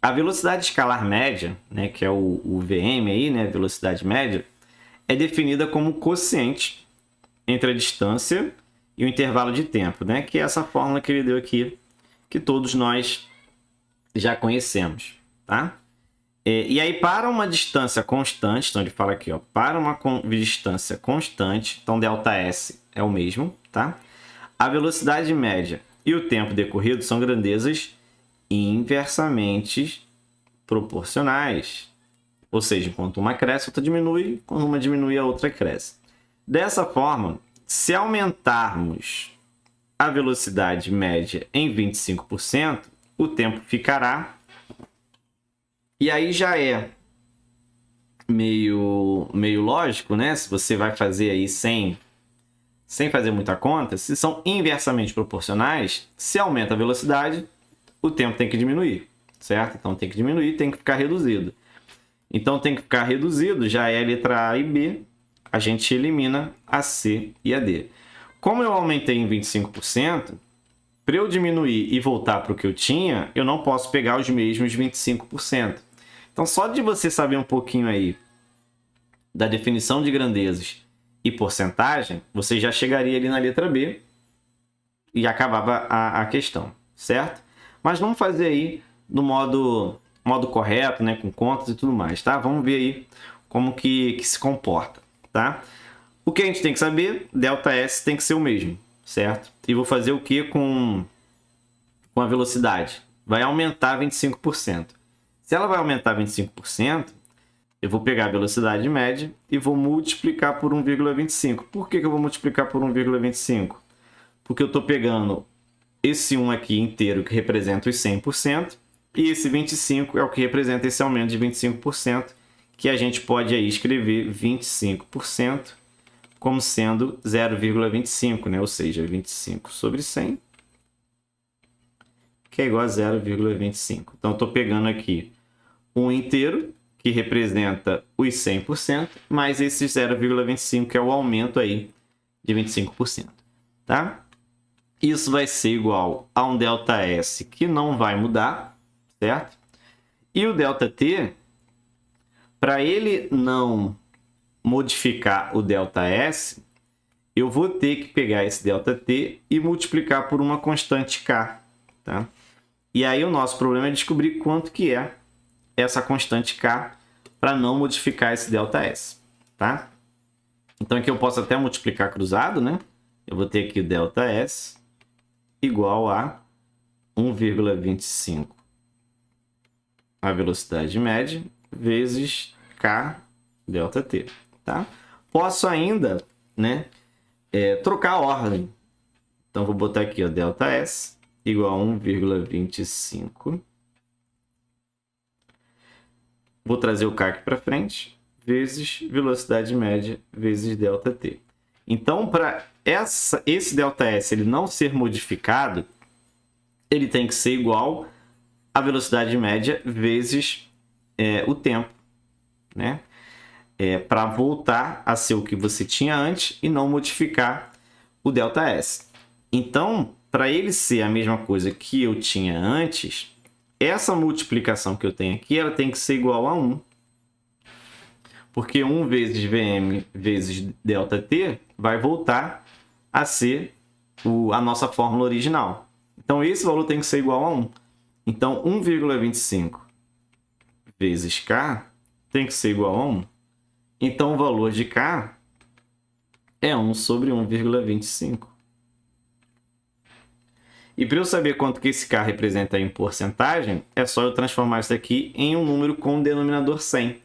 A velocidade escalar média, né, que é o VM aí, né, velocidade média, é definida como quociente entre a distância e o intervalo de tempo, né, que é essa fórmula que ele deu aqui, que todos nós já conhecemos, tá? E aí, para uma distância constante, então ele fala aqui, ó, para uma distância constante, então ΔS é o mesmo, tá? A velocidade média e o tempo decorrido são grandezas inversamente proporcionais. Ou seja, enquanto uma cresce, outra diminui, quando uma diminui, a outra cresce. Dessa forma, se aumentarmos a velocidade média em 25%, o tempo ficará. E aí já é meio lógico, né? Se você vai fazer aí sem fazer muita conta, se são inversamente proporcionais, se aumenta a velocidade, o tempo tem que diminuir, certo? Então tem que diminuir, tem que ficar reduzido. Então tem que ficar reduzido, já é a letra A e B, a gente elimina a C e a D. Como eu aumentei em 25%, para eu diminuir e voltar para o que eu tinha, eu não posso pegar os mesmos 25%. Então só de você saber um pouquinho aí da definição de grandezas e porcentagem, você já chegaria ali na letra B e acabava a questão, certo? Mas vamos fazer aí no modo correto, né, com contas e tudo mais, tá? Vamos ver aí como que se comporta, tá? O que a gente tem que saber, ΔS tem que ser o mesmo, certo? E vou fazer o que com a velocidade? Vai aumentar 25%. Se ela vai aumentar 25%, eu vou pegar a velocidade média e vou multiplicar por 1,25. Por que eu vou multiplicar por 1,25? Porque eu estou pegando esse 1 aqui inteiro, que representa os 100%, e esse 25 é o que representa esse aumento de 25%, que a gente pode aí escrever 25% como sendo 0,25, né? Ou seja, 25 sobre 100, que é igual a 0,25. Então, eu estou pegando aqui um inteiro, que representa os 100%, mais esse 0,25, que é o aumento aí de 25%. Tá? Isso vai ser igual a um ΔS que não vai mudar, certo? E o ΔT, para ele não modificar o ΔS, eu vou ter que pegar esse ΔT e multiplicar por uma constante K. Tá? E aí o nosso problema é descobrir quanto que é essa constante K para não modificar esse ΔS. Tá? Então aqui eu posso até multiplicar cruzado, né? Eu vou ter aqui o ΔS igual a 1,25 a velocidade média vezes K ΔT, tá? Posso ainda, né, trocar a ordem. Então, vou botar aqui, ó, ΔS igual a 1,25. Vou trazer o K aqui para frente, vezes velocidade média vezes ΔT. Então, para esse ΔS ele não ser modificado, ele tem que ser igual a velocidade média vezes o tempo, né? Para voltar a ser o que você tinha antes e não modificar o ΔS. Então, para ele ser a mesma coisa que eu tinha antes, essa multiplicação que eu tenho aqui ela tem que ser igual a 1. Porque 1 vezes VM vezes ΔT vai voltar a ser a nossa fórmula original. Então, esse valor tem que ser igual a 1. Então, 1,25 vezes K tem que ser igual a 1. Então, o valor de K é 1 sobre 1,25. E para eu saber quanto que esse K representa em porcentagem, é só eu transformar isso aqui em um número com denominador 100.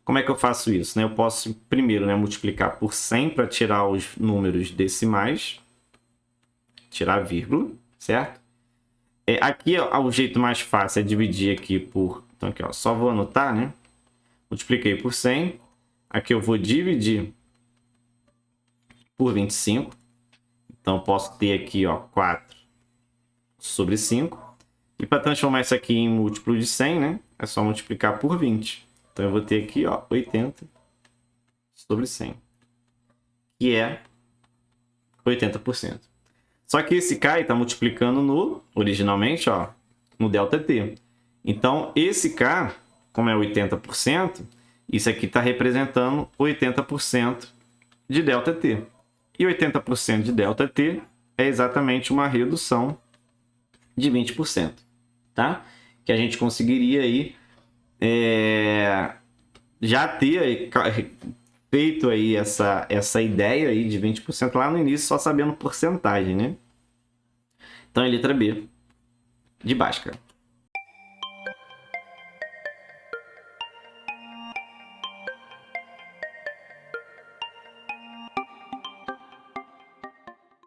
Como é que eu faço isso? Eu posso, primeiro, multiplicar por 100 para tirar os números decimais, tirar a vírgula, certo? Aqui, o jeito mais fácil é dividir aqui por... Então, aqui, ó, só vou anotar, né? Multipliquei por 100. Aqui eu vou dividir por 25. Então, posso ter aqui, ó, 4 sobre 5. E para transformar isso aqui em múltiplo de 100, né? É só multiplicar por 20. Então, eu vou ter aqui, ó, 80 sobre 100. Que é 80%. Só que esse K está multiplicando originalmente, ó, no ΔT. Então, esse K, como é 80%, isso aqui está representando 80% de ΔT. E 80% de ΔT é exatamente uma redução de 20%, tá? Que a gente conseguiria aí já ter aí, feito aí essa ideia aí de 20% lá no início, só sabendo porcentagem, né? Então, é letra B de Bhaskara.